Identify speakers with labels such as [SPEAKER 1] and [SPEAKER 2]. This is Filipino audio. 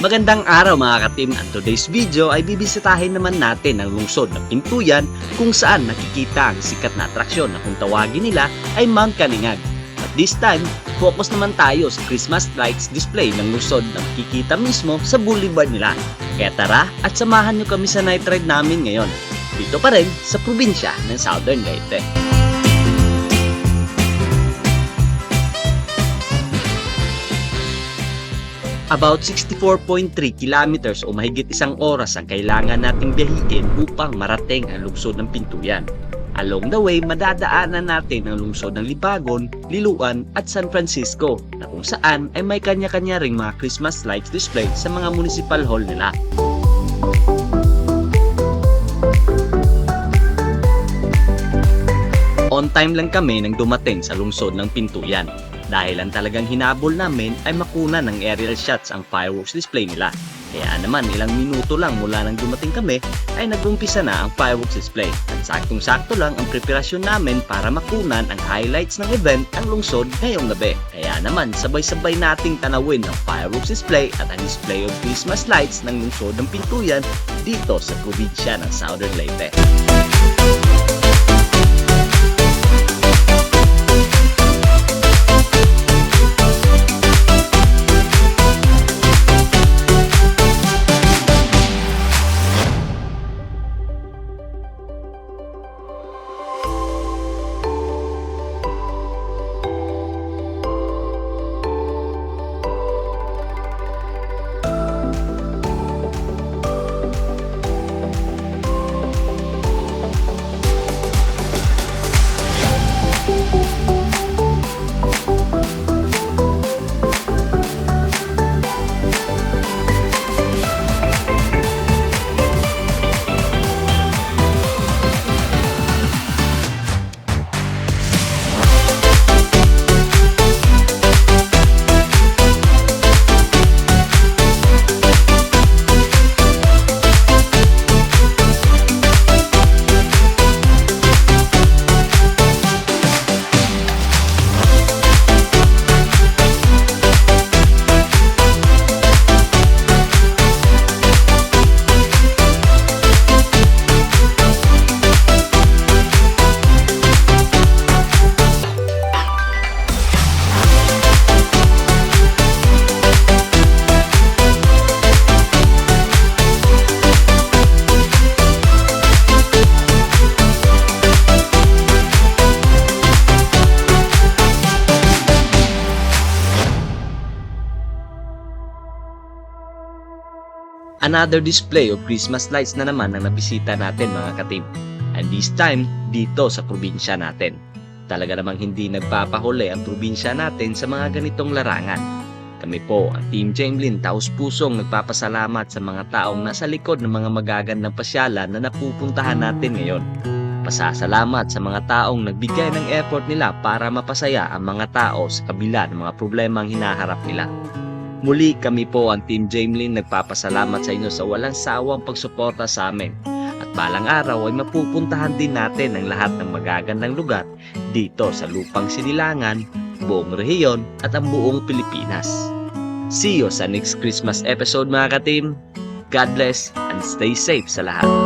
[SPEAKER 1] Magandang araw mga ka-team, at today's video ay bibisitahin naman natin ang lungsod ng Pintuyan kung saan nakikita ang sikat na atraksyon na kung tawagin nila ay Mount Kalingag. At this time, focus naman tayo sa Christmas lights display ng lungsod na makikita mismo sa boulevard nila. Kaya tara at samahan nyo kami sa night ride namin ngayon, dito pa rin sa probinsya ng Southern Leyte. About 64.3 kilometers o mahigit isang oras ang kailangan nating biyahiin upang marating ang lungsod ng Pintuyan. Along the way, madadaanan natin ang lungsod ng Libagon, Liloan at San Francisco na kung saan ay may kanya-kanya ring mga Christmas lights display sa mga municipal hall nila. On time lang kami nang dumating sa lungsod ng Pintuyan. Dahil ang talagang hinabol namin ay makuna ng aerial shots ang fireworks display nila. Kaya naman ilang minuto lang mula nang dumating kami ay nag-umpisa na ang fireworks display. At saktong-sakto lang ang preparasyon namin para makunan ang highlights ng event ang lungsod ngayong gabi. Kaya naman sabay-sabay nating tanawin ang fireworks display at ang display of Christmas lights ng lungsod ng Pintuyan dito sa probinsya ng Southern Leyte. Another display of Christmas lights na naman ang nabisita natin mga ka-team. And this time, dito sa probinsya natin. Talaga namang hindi nagpapahuli ang probinsya natin sa mga ganitong larangan. Kami po, ang Team Jamelin, taos-pusong nagpapasalamat sa mga taong nasa likod ng mga magagandang pasyalan na napupuntahan natin ngayon. Pasasalamat sa mga taong nagbigay ng effort nila para mapasaya ang mga tao sa kabila ng mga problemang hinaharap nila. Muli kami po ang Team Jamelin nagpapasalamat sa inyo sa walang sawang pagsuporta sa amin. At balang araw ay mapupuntahan din natin ang lahat ng magagandang lugar dito sa Lupang Sinilangan, buong rehiyon at ang buong Pilipinas. See you sa next Christmas episode mga ka-team. God bless and stay safe sa lahat.